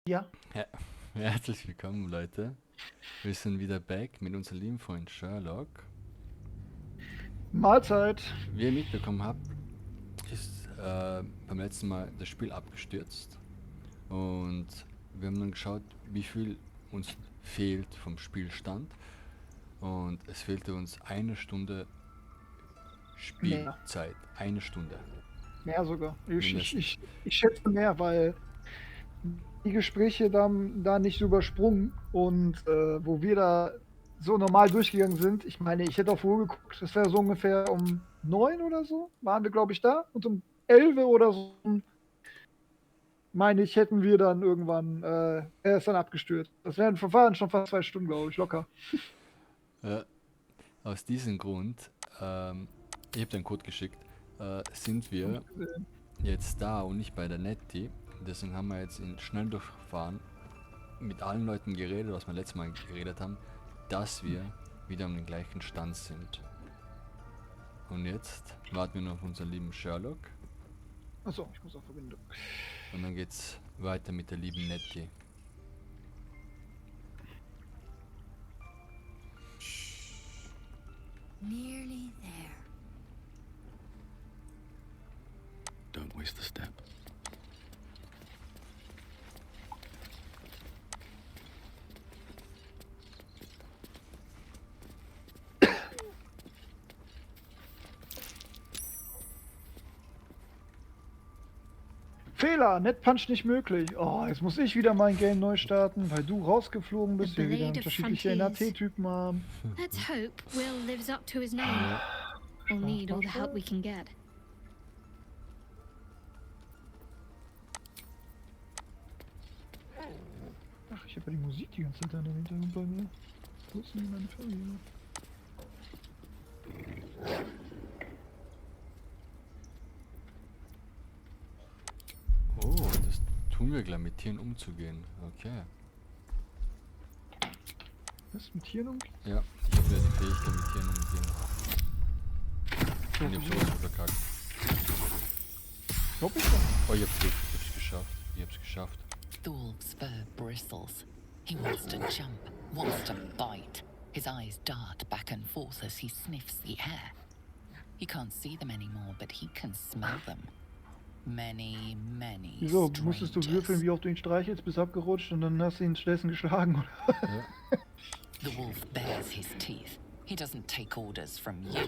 Ja. Ja, herzlich willkommen, Leute. Wir sind wieder back mit unserem lieben Freund Sherlock. Mahlzeit. Wie ihr mitbekommen habt, ist beim letzten Mal das Spiel abgestürzt. Und wir haben dann geschaut, wie viel uns fehlt vom Spielstand. Und es fehlte uns 1 Stunde Mehr. Spielzeit. 1 Stunde. Mehr sogar. Ich Mindestens. schätze mehr, weil die Gespräche da nicht so übersprungen und wo wir da so normal durchgegangen sind. Ich meine, ich hätte auf die Uhr geguckt, das wäre so ungefähr um 9 oder so, waren wir, glaube ich, da. Und um 11 oder so, meine ich, hätten wir dann irgendwann, er ist dann abgestürzt. Das waren schon fast 2 Stunden, glaube ich, locker. Aus diesem Grund, ich habe den Code geschickt, sind wir jetzt da und nicht bei der Netti. Deswegen haben wir jetzt in Schnelldurchfahren mit allen Leuten geredet, was wir letztes Mal geredet haben, dass wir wieder am gleichen Stand sind. Und jetzt warten wir noch auf unseren lieben Sherlock Achso, ich muss auf Verbindung. und dann geht's weiter mit der lieben Nettie. Nearly there. Don't waste a step. Fehler, Netpunch nicht möglich. Oh, jetzt muss ich wieder mein Game neu starten, weil du rausgeflogen bist, wir wieder unterschiedliche NAT-Typen haben. Let's hope Will lives up to his name. We'll need all the help we can get. Ach, ich habe ja die Musik die ganze Zeit im Hintergrund bei mir. Wo ist denn meine Familie? Oh, das tun wir gleich mit Tieren umzugehen. Okay. Was mit Tieren um? Ja, ich habe ja die Fähigkeit mit Tieren umgehen. Und ich hab sowas verkackt. Glaub ich doch. Oh, ich hab's geschafft. Ich hab's geschafft. Thor's fur bristles. He wants to jump, wants to bite. His eyes dart back and forth as he sniffs the air. He can't see them anymore, but he can smell them. Many, many Wieso? Musstest du würfeln, wie oft du ihn streichelst, bist abgerutscht und dann hast du ihn stattdessen geschlagen, oder? Ja. The wolf bares his teeth. He doesn't take orders from you.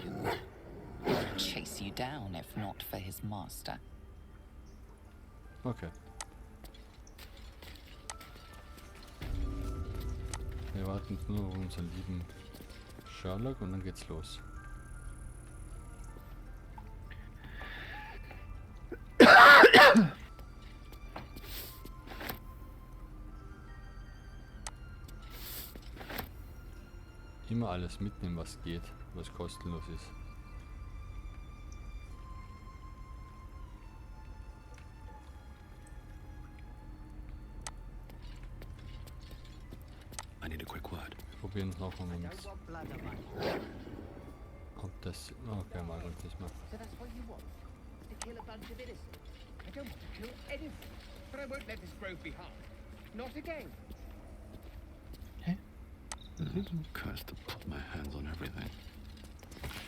He'll chase you down if not for his master. Okay. Wir warten nur auf unseren lieben Sherlock und dann geht's los. Immer alles mitnehmen, was geht, was kostenlos ist. I need a quick word. Probieren es noch einmal. Ob das... Okay, mal uns nicht mehr. So that's what you want? To kill a bunch of innocents? I don't want to kill anything, but I won't let this grove be harmed. Not again. Cursed to put my hands on everything.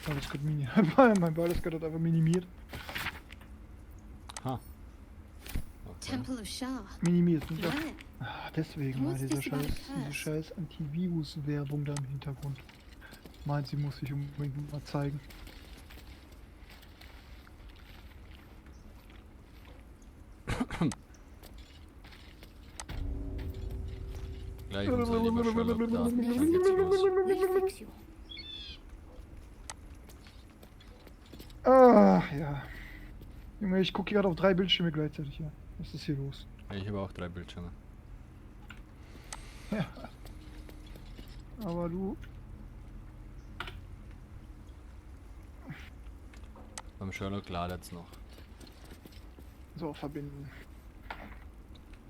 Alles gut mein Ballesgott hat einfach minimiert. Ha. Okay. Temple of Shah. Minimiert. Nicht auf. Where? Ah, deswegen war What's diese this about a diese curse? scheiß Antivirus-Werbung da im Hintergrund. Meint, sie muss sich unbedingt mal zeigen. Gleich unser lieber Sherlock da. Dann geht's los. We'll fix you. Ach ja. Junge, ich gucke gerade auf 3 Bildschirme gleichzeitig. Ja. Was ist hier los? Ich habe auch 3 Bildschirme. Ja. Aber du. Beim Sherlock ladet's noch. So, verbinden.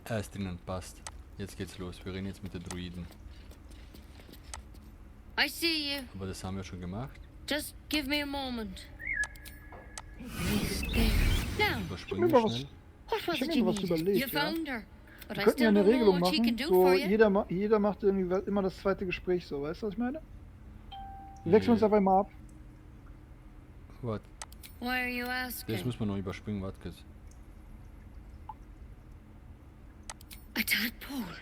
Er ist drinnen, passt. Jetzt geht's los. Wir reden jetzt mit den Druiden. I see you. Aber das haben wir schon gemacht. Just give me a moment. Now, Überspringen Mir war wir was- schnell. what was Ich hab it mir you was needed? überlegt, You ja. found her. but Wir I könnten ja still eine don't know Regelung what she machen, can do so for you. jeder macht irgendwie immer das zweite Gespräch so, weißt du, was ich meine? Wir wechseln uns einfach immer ab. Warte, Why are you das asking? muss man noch überspringen, warte kurz. A tadpole.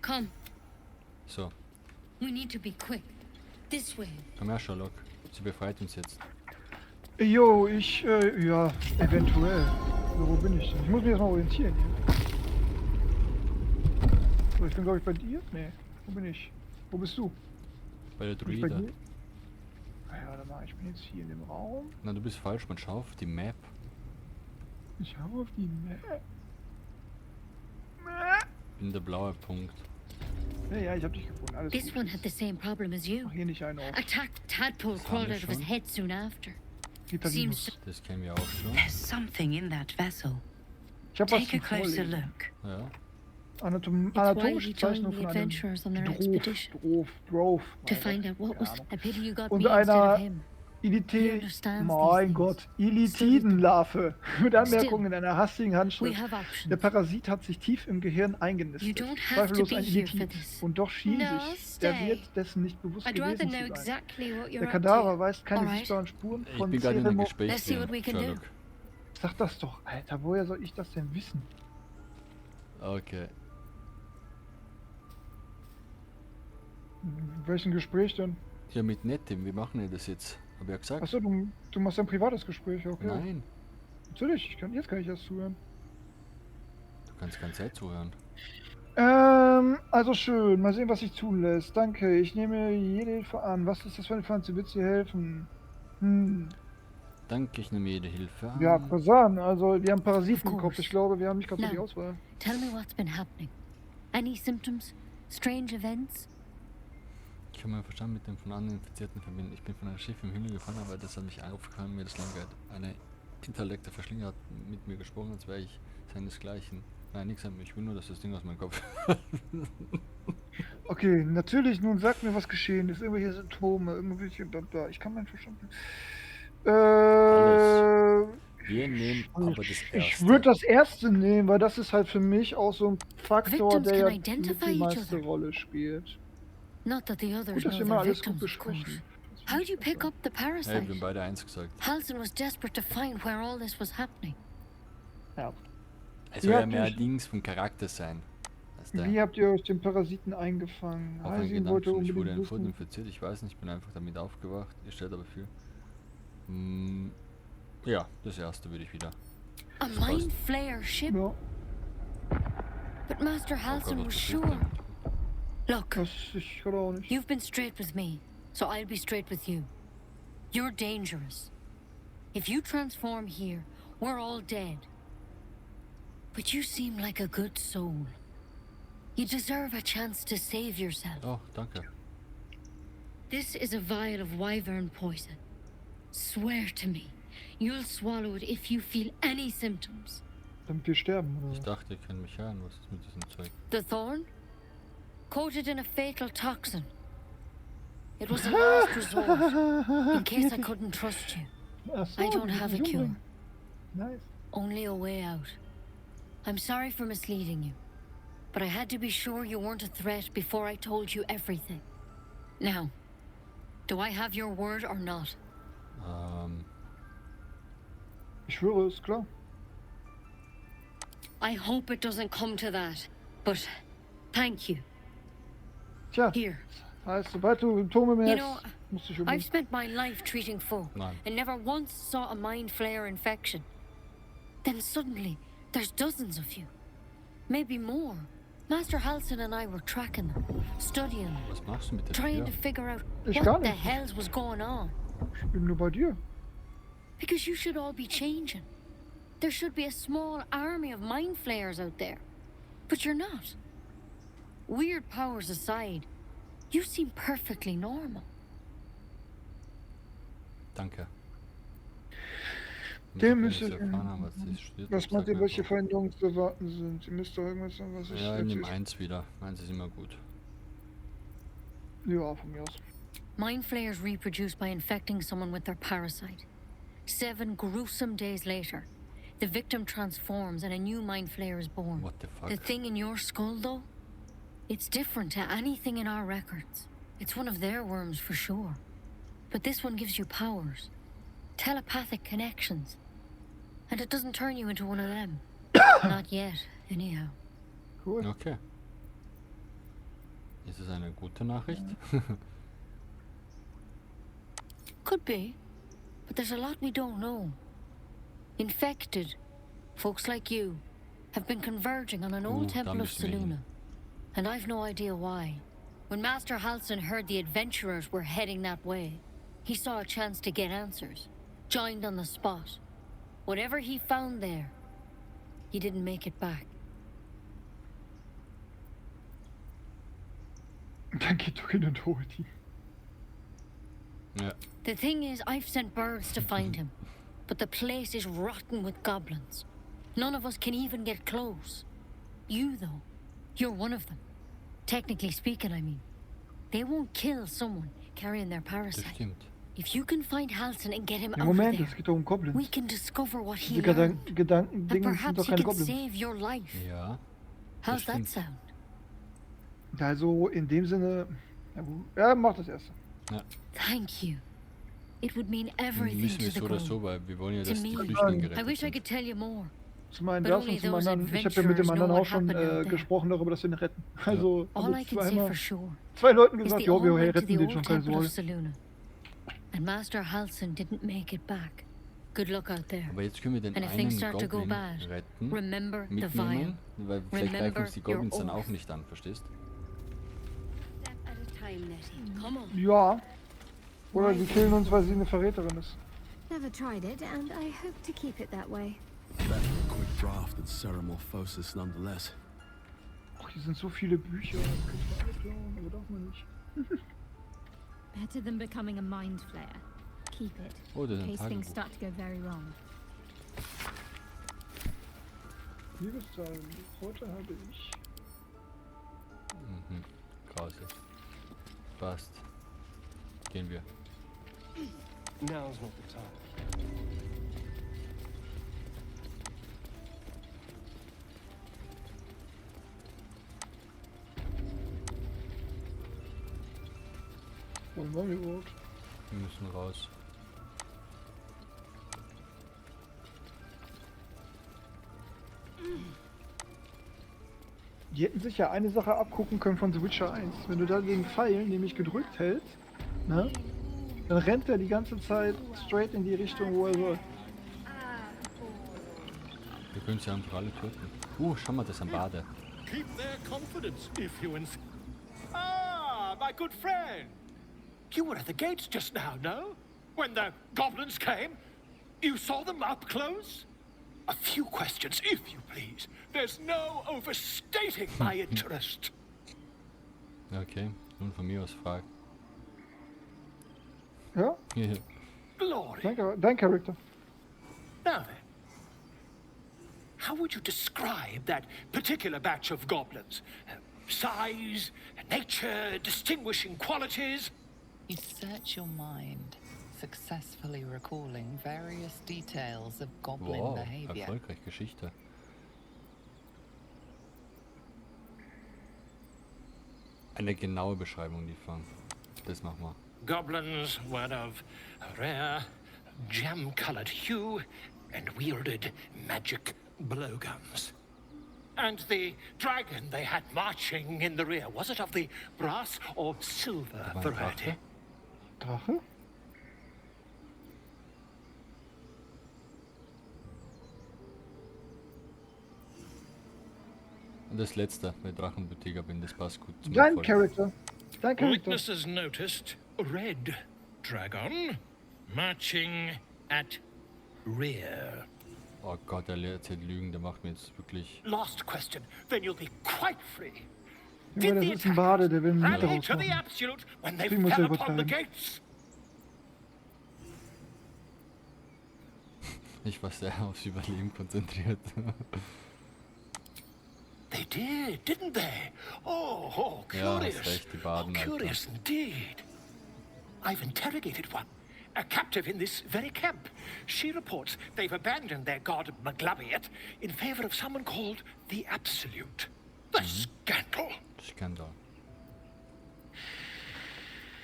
Come. So, We need to be quick. This way. komm her, Sherlock. Sie befreit uns jetzt. Jo, ja, eventuell. So, wo bin ich denn? Ich muss mich erstmal orientieren hier. So, ich bin glaube ich bei dir? Nee, wo bin ich? Wo bist du? Bei der Bin ich bei Druide. dir? Ah ja, warte mal, ich bin jetzt hier in dem Raum. Na, du bist falsch, man schau auf die Map. Ich habe auf die Map. In der blaue Punkt. Ja, ich habe dich gefunden. Alles This gut. one had the same problem as you. Mach hier nicht einen auf. A tadpole Das haben crawled wir out of his schon. head soon after. Vitaminus. Seems Das kennen wir auch schon. There's something in that vessel. Ich habe was Take a zum closer Vorlesen. look. Ja. Anatomische he joined Zeichnung the von einem adventurers on their expedition Drove. to find out what was. A pity you got Und me instead einer of him. He Ilite, understands mein these Gott, things. Illitidenlarve. Mit Anmerkung Still, in einer hastigen We Handschrift. have Der options. Parasit hat sich tief im Gehirn You eingenistet. don't have to Zweifellos be ein here for Illitid. this. Und doch schien No, sich der stay. Wirt dessen nicht bewusst I'd rather gewesen know zu sein. exactly what you're Der up Kadaver to. weist keine Alright. sichtbaren Spuren Ich von bin gerade in einem Ceremo. Gespräch Let's see what we drin, can do. Sherlock. Sag das doch, Alter, woher soll ich das denn wissen? Okay. In welchem Gespräch denn? Ja, mit Nettim, wie machen wir das jetzt? Hab ich ja gesagt? Achso, du machst ein privates Gespräch, okay. Nein, Natürlich, jetzt kann ich das zuhören. du kannst keine Zeit zuhören. Also schön. Mal sehen, was sich tun lässt. Danke, ich nehme jede Hilfe an. Was ist das für eine Pflanze? Wird sie helfen? Danke, ich nehme jede Hilfe an. Ja, Prasan. Also, wir haben Parasiten Of im Kopf. course. Ich glaube, wir haben nicht gerade so die No. Auswahl. Tell me what's been happening. Any symptoms? Strange events? Ich habe meinen Verstand mit dem von anderen Infizierten verbinden. Ich bin von einem Schiff im Himmel gefahren, aber das hat mich aufgefallen, mir das lang gehört. Eine intellekte Verschlinger hat mit mir gesprochen, als wäre ich seinesgleichen. Nein, nichts an mir. Ich will nur, dass das Ding aus meinem Kopf. Okay, natürlich. Nun sag mir, was geschehen ist. Irgendwelche Symptome, irgendwelche. Ich kann meinen Verstand. Wir nehmen aber das Ich erste. würde das erste nehmen, weil das ist halt für mich auch so ein Faktor, Victims der can ja identify mit die each meiste other. Rolle spielt. Not that the others Gut, dass know wir mal they're alles gut victims, of course. besprechen. How'd you pick up the Hey, wir parasite? haben beide eins gesagt. Halson was desperate to find where all this was happening. Ja. Es soll Ja, ja mehr durch- Dings vom Charakter sein. Als der. Wie habt ihr euch den Parasiten eingefangen? Auf einen Halsin wollte Gedanken, ich wurde unbedingt entfunden, wissen. infiziert, ich weiß nicht, ich bin einfach damit aufgewacht. Ihr stellt aber viel. Ja, das erste würde ich wieder. A mind flayer ship? Ja, But Master Oh Halson Gott, was was sure. passiert Look, das ich gerade auch nicht. you've been straight with me, so I'll be straight with you. You're dangerous. If you transform here, we're all dead. But you seem like a good soul. You deserve a chance to save yourself. Oh, danke. This is a vial of wyvern poison. Swear to me, you'll swallow it if you feel any symptoms. Damit wir sterben, Ich oder? dachte, ihr könnt mich hören. Was ist mit diesem Zeug? The thorn? Coated in a fatal toxin. It was a last resort, in case I couldn't trust you. Ach so, I don't die have a sich cure. umbringen. Nice. Only a way out. I'm sorry for misleading you, but I had to be sure you weren't a threat before I told you everything. Now, do I have your word or not? Ich schwöre, ist klar. I hope it doesn't come to that, but thank you. Tja, Here, heißt, sobald du Symptome you merkst, know, musst du dich I've umbringen. spent my life treating folk Nein. and never once saw a mind flayer infection. Then suddenly, there's dozens of you. Maybe more. Master Halson and I were tracking them, studying them, Was machst du mit dem trying to Tier? figure out Ich gar what the nicht. hells was going on. Ich bin nur bei dir. Because you should all be changing. There should be a small army of mind flayers out there. But you're not. Weird powers aside, you seem perfectly normal. Danke. Dem müsst müsste- erfahren haben, was das studiert Was hat, meint sag ihr, welche einfach. Veränderungen zu erwarten sind? Ihr müsst doch irgendwas sagen, was ich Ja, ich nehme erzähle. eins wieder. Meins ist immer gut. Ja, von mir aus. Mind flayers reproduce by infecting someone with their parasite. 7 gruesome days later, The victim transforms and a new mind flayer is born. What the fuck? The thing in your skull, though, it's different to anything in our records. It's one of their worms for sure. But this one gives you powers, telepathic connections. And it doesn't turn you into one of them. Not yet, anyhow. Cool. Okay. Ist es eine gute Nachricht? Could be, but there's a lot we don't know. Infected, folks like you, have been converging on an old da temple of müssen wir hin. Seluna. And I've no idea why. When Master Halsin heard the adventurers were heading that way, he saw a chance to get answers. Joined on the spot. Whatever he found there, he didn't make it back. Dann geht doch hin und holt ihn. Ja. The thing is, I've sent birds to find him, but the place is rotten with goblins. None of us can even get close. You, though, you're one of them. Technically speaking, I mean. They won't kill someone carrying their Das parasite. stimmt. If you can find Halsin and get him Ja, out of Moment, there, es geht doch um we Goblins. can discover what he Die learned. And Gedankendingen sind perhaps doch he keine can Goblins. save your life. Ja. How's that stimmt. sound? Also in dem Sinne. Ja, mach das erste. Thank you. It would mean everything Müssen to wir the so oder group. so, weil wir wollen ja, To dass die me. Flüchtlinge I gerettet wish I sind. could tell you more. Zum einen But das only und zum those anderen. Ich habe ja mit dem adventurers anderen know auch what schon happened out there. gesprochen darüber, dass wir ihn retten. Also All haben I wir can say for zweimal sure zwei Leuten is gesagt, they ja, all wir went to retten the den old schon, keine temple of Sorge. Seluna. And Master Halsin didn't make it back. Good luck out there. Aber jetzt können wir den And if einen things start to go Goblin bad, retten, remember the vial. mitnehmen, weil vielleicht greifen Remember uns die your Goblins dann oath. auch nicht an, verstehst? Step at a time, Nettie. Come on. Ja. Oder die killen uns, weil sie eine Verräterin ist. Never tried it, and I hope to keep it that way. Better a quick draft than Ceramorphosis nonetheless. Ach, hier sind so viele Bücher. Das kann ich alles klauen, aber darf man nicht. Better than becoming a mind flayer. Keep it, Oh, das ist in ein case things Tagebuch. start to go very wrong. Liebeszahlen. Heute habe ich. Mhm. Krause. Passt. Gehen wir. Now's not the time. Wollen wir überhaupt? Wir müssen raus. Die hätten sich ja eine Sache abgucken können von The Witcher 1. Wenn du da den Pfeil nämlich gedrückt hältst, ne, dann rennt er die ganze Zeit straight in die Richtung, wo er soll. Wir können sie einfach alle töten. Schau mal, das ist ein Bade. Keep their confidence, if you insist. Ah, my good friend. You were at the gates just now, no? When the goblins came? You saw them up close? A few questions, if you please. There's no overstating my interest. Okay, nun von mir aus frag. Ja, Glory. danke, dein Charakter. Now then, how would you describe that particular batch of goblins? Size, nature, distinguishing qualities? You search your mind, successfully recalling various details of goblin Wow, behavior. erfolgreich Geschichte. Eine genaue Beschreibung liefern. Das machen wir. Goblins were of a rare, jam-colored hue and wielded magic blowguns. And the dragon they had marching in the rear, was it of the brass or silver Da war ein variety? Drache. Drache? Und das letzte, bei Drachenbetäger bin, das passt gut zum Dein Erfolg. Charakter. Dein Charakter. Witnesses noticed red dragon marching at rear. Oh Gott, er erzählt Lügen, der macht mir jetzt wirklich... Last question, then you'll be quite free. Junge, das ist ein Bade, der will einen Mut rally daraus to the machen. absolute when they Deswegen muss fell er upon the übertreiben. gates? Ich war sehr aufs Überleben konzentriert. They did, didn't they? Oh, Ja, hast curious. recht, die Baden, Alter. Curious indeed. I've interrogated one, a captive in this very camp. She reports they've abandoned their god Maglabiet in favor of someone called the Absolute. The scandal. Skandal.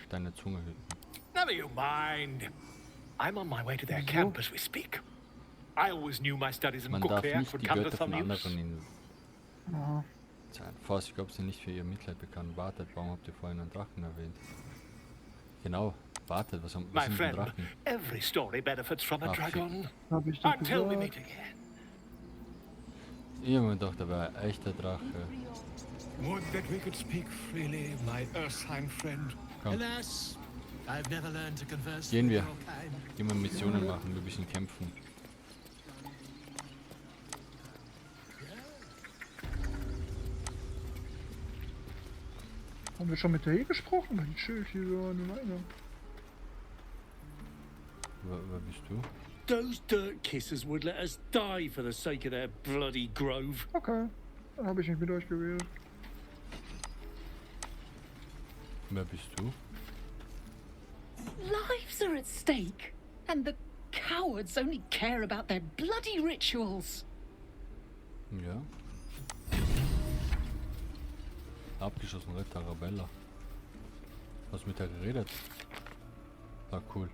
Deine Zunge hüten. Never you mind. I'm on my way to their camp as we speak. I always knew my studies in Man darf cookware nicht would die come to Götter von some use. anderen in Aha. sein. Vorsicht, glaubt sie nicht für ihr Mitleid bekannt. Wartet, warum habt ihr vorhin einen Drachen erwähnt? Genau, wartet, was My sind denn friend, Drachen? every story benefits from a Ah, dragon. Hab ich doch Until we gesagt. meet again. Jemand doch dabei, echter Drache. Would that we could speak freely, my Ursine friend. Komm. Alas, I've never learned to converse Gehen with wir. your kind. Gehen wir Missionen machen, wir ein bisschen kämpfen. Haben wir schon mit der gesprochen? Mein Schild hier so an dem Eingang. Wer bist du? Those dirt kissers would let us die for the sake of their bloody grove. Okay. Dann habe ich nicht mit euch geredet. Wer bist du? Lives are at stake, and the cowards only care about their bloody rituals. Ja. Abgeschossen, Ritter Arabella. Hast du mit der geredet? Ah, cool.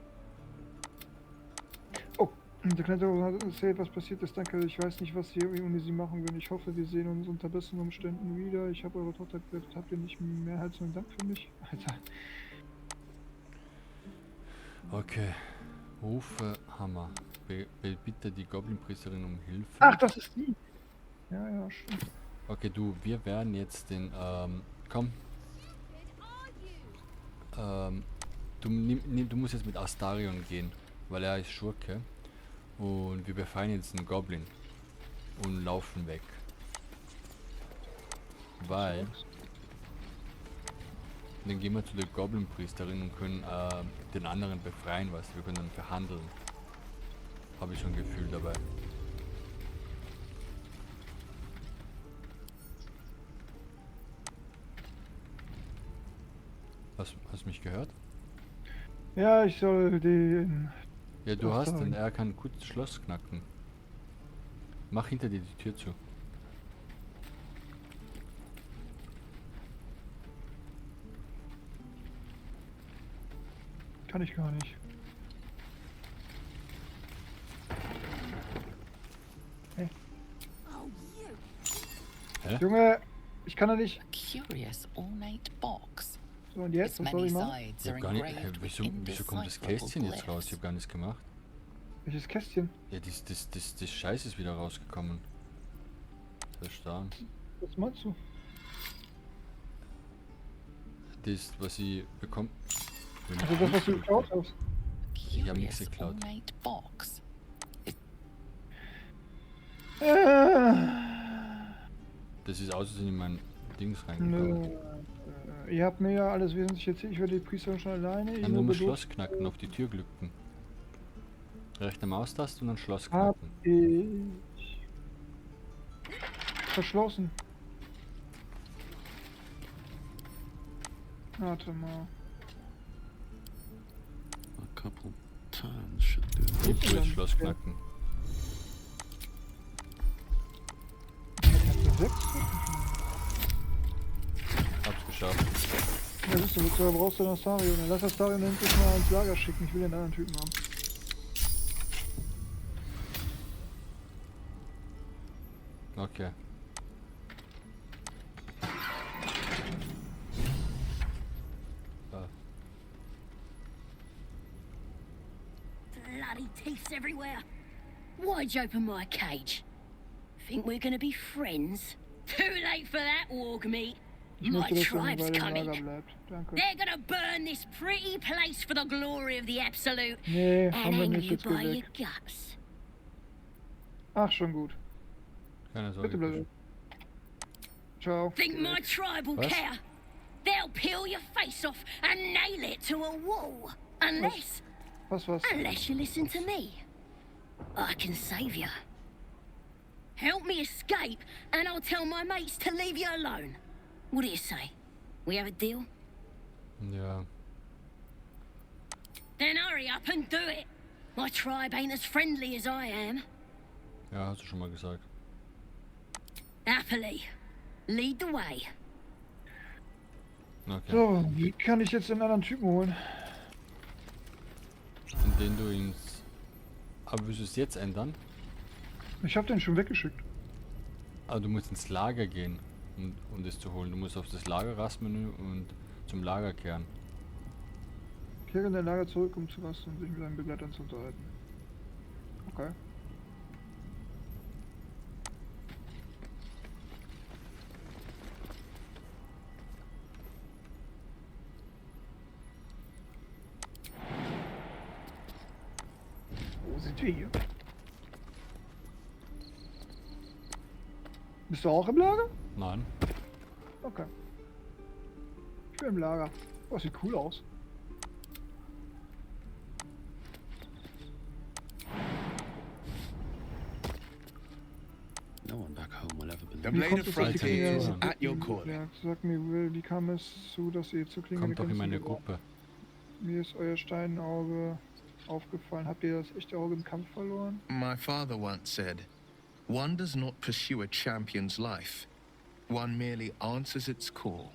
Oh, der Kletterer hat erzählt, was passiert ist. Danke, ich weiß nicht, was Sie ohne Sie machen würden. Ich hoffe, wir sehen uns unter besseren Umständen wieder. Ich habe eure Tochter gerettet. Habt ihr nicht mehr herzlichen Dank für mich? Alter. Okay. Rufe Hammer. Bitte die Goblin-Priesterin um Hilfe. Ach, das ist die. Ja, ja, stimmt. Okay, du, wir werden jetzt den, komm. Du musst jetzt mit Astarion gehen, weil er ist Schurke. Und wir befreien jetzt einen Goblin. Und laufen weg. Weil... Dann gehen wir zu der Goblin-Priesterin und können den anderen befreien, weißt du, wir können dann verhandeln. Habe ich schon ein Gefühl dabei. Hast du mich gehört? Ja, ich soll den... Ja, du hast den, er kann gut das Schloss knacken. Mach hinter dir die Tür zu. Kann ich gar nicht. Hey. Hä? Junge, ich kann da nicht. A curious ornate box. So, und jetzt? Its Was soll many ich machen? sides Ich are hab gar nicht, engraved with wieso kommt das indecipherable Kästchen jetzt raus? Ich glyphs. hab gar nichts gemacht. Welches Kästchen? Ja, das Scheiß ist wieder rausgekommen. Verstanden. Was meinst du? Das, was ich bekomme. Also das, was du geklaut hast. Ich hab nichts Curious geklaut. ornate box. Das ist aus Versehen in mein Dings reingekommen. Nö. Ihr habt mir ja alles wesentlich erzählt. Ich werde die Priester schon alleine. Dann nur Schloss knacken, auf die Tür glücken. Rechte Maustaste und dann Schloss Hab knacken. ich verschlossen. Warte mal. A couple turns should do it. Gib du jetzt Schloss knacken. Hab's geschafft. Ja, siehst du, wozu brauchst du noch Astarion? Dann lass Astarion endlich mal ins Lager schicken. Ich will den anderen Typen haben. Okay. Bloody teeth everywhere. Why'd you open my cage? Think we're gonna be friends? Too late for that, warg meat. Ich My möchte, dass er tribe's bei dem Lager coming. bleibt. Danke. They're gonna burn this pretty place for the glory of the Absolute Nee, and haben wir hang nicht. you Jetzt geh by your weg. guts. Ach, schon gut. Keine Bitte Sorge. bleib weg. Ciao. Think my tribe will Was? care? They'll peel your face off and nail it to a wall. Unless Was? Unless you listen to me. I can save you. Help me escape, and I'll tell my mates to leave you alone. What do you say? We have a deal? Ja. Then hurry up and do it. My tribe ain't as friendly as I am. Ja, hast du schon mal gesagt. Happily. Lead the way. Okay. So, wie kann ich jetzt den anderen Typen holen? Indem du ihn... Aber willst du es jetzt ändern? Ich habe den schon weggeschickt. Aber du musst ins Lager gehen, um das zu holen. Du musst auf das Lagerrastmenü und zum Lager kehren. Kehre in der Lager zurück, um zu rasten und sich mit seinen Begleitern zu unterhalten. Okay. Wo sind wir hier? Bist du auch im Lager? Nein. Okay. Ich bin im Lager. Oh, sieht cool aus. No one back home will ever The believe. blade of frontier is Alter, at your call. Ja, sag mir, Will, wie kam es zu, dass ihr zu Klinge Kommt doch in meine Gruppe. Mir ist euer Steinauge aufgefallen. Habt ihr das echte Auge im Kampf verloren? My father once said, one does not pursue a champion's life. One merely answers its call.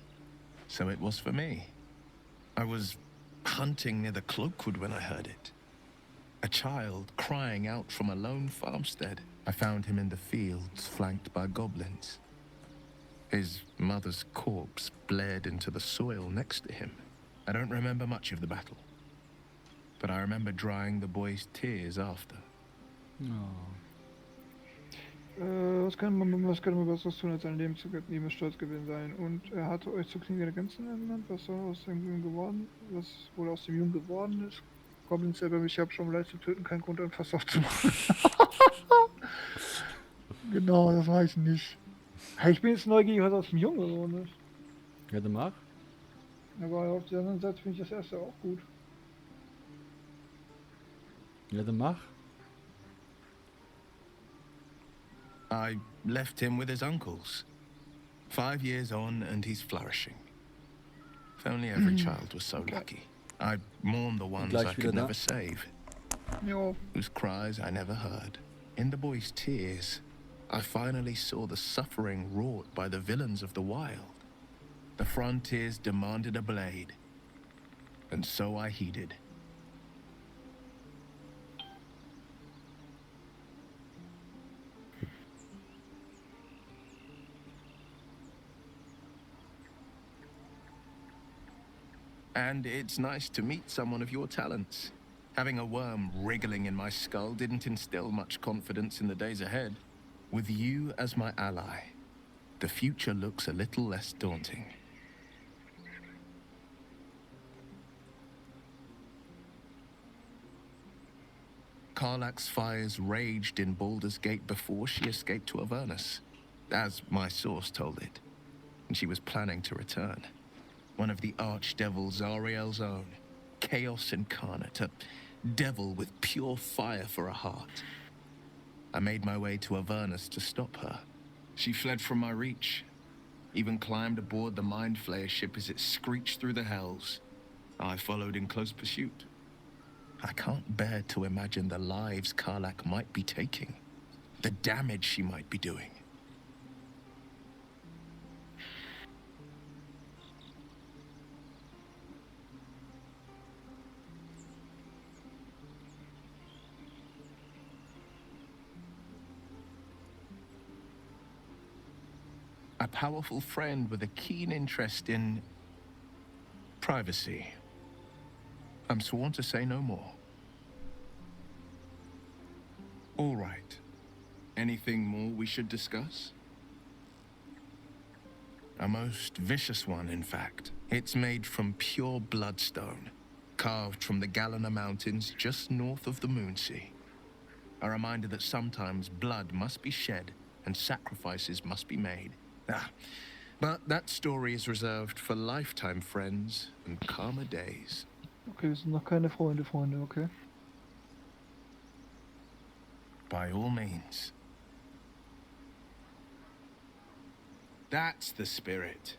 So it was for me. I was hunting near the Cloakwood when I heard it. A child crying out from a lone farmstead. I found him in the fields, flanked by goblins. His mother's corpse bled into the soil next to him. I don't remember much of the battle, but I remember drying the boy's tears after. Was kann man Besseres tun, als sein Leben zu retten? Ihm ist stolz gewesen sein. Und er hatte euch zu Klinge der Gänse ernannt. Was soll aus dem Jungen geworden? Was wohl aus dem Jungen geworden ist? Goblins selber, ich habe schon leicht zu töten, kein Grund, ein Fass aufzumachen. Genau, das weiß ich nicht. Hey, ich bin jetzt neugierig, was aus dem Jungen geworden ist. Ja, dann mach. Aber auf der anderen Seite finde ich das erste auch gut. Ja, dann mach. I left him with his uncles. 5 years on and he's flourishing. If only every child was so lucky. I mourn the ones I could never save. Jo. Whose cries I never heard. In the boy's tears, I finally saw the suffering wrought by the villains of the wild. The frontiers demanded a blade, and so I heeded. And it's nice to meet someone of your talents. Having a worm wriggling in my skull didn't instill much confidence in the days ahead. With you as my ally, the future looks a little less daunting. Karlach's fires raged in Baldur's Gate before she escaped to Avernus, as my source told it, and she was planning to return. One of the archdevils Zariel's own, chaos incarnate, a devil with pure fire for a heart. I made my way to Avernus to stop her. She fled from my reach, even climbed aboard the Mind Flayer ship as it screeched through the hells. I followed in close pursuit. I can't bear to imagine the lives Karlach might be taking, the damage she might be doing. A powerful friend with a keen interest in privacy. I'm sworn to say no more. All right. Anything more we should discuss? A most vicious one, in fact. It's made from pure bloodstone, carved from the Galena Mountains just north of the Moonsea. A reminder that sometimes blood must be shed and sacrifices must be made. But that story is reserved for lifetime friends and calmer days. Okay, wir sind noch keine Freunde, okay? By all means. That's the spirit.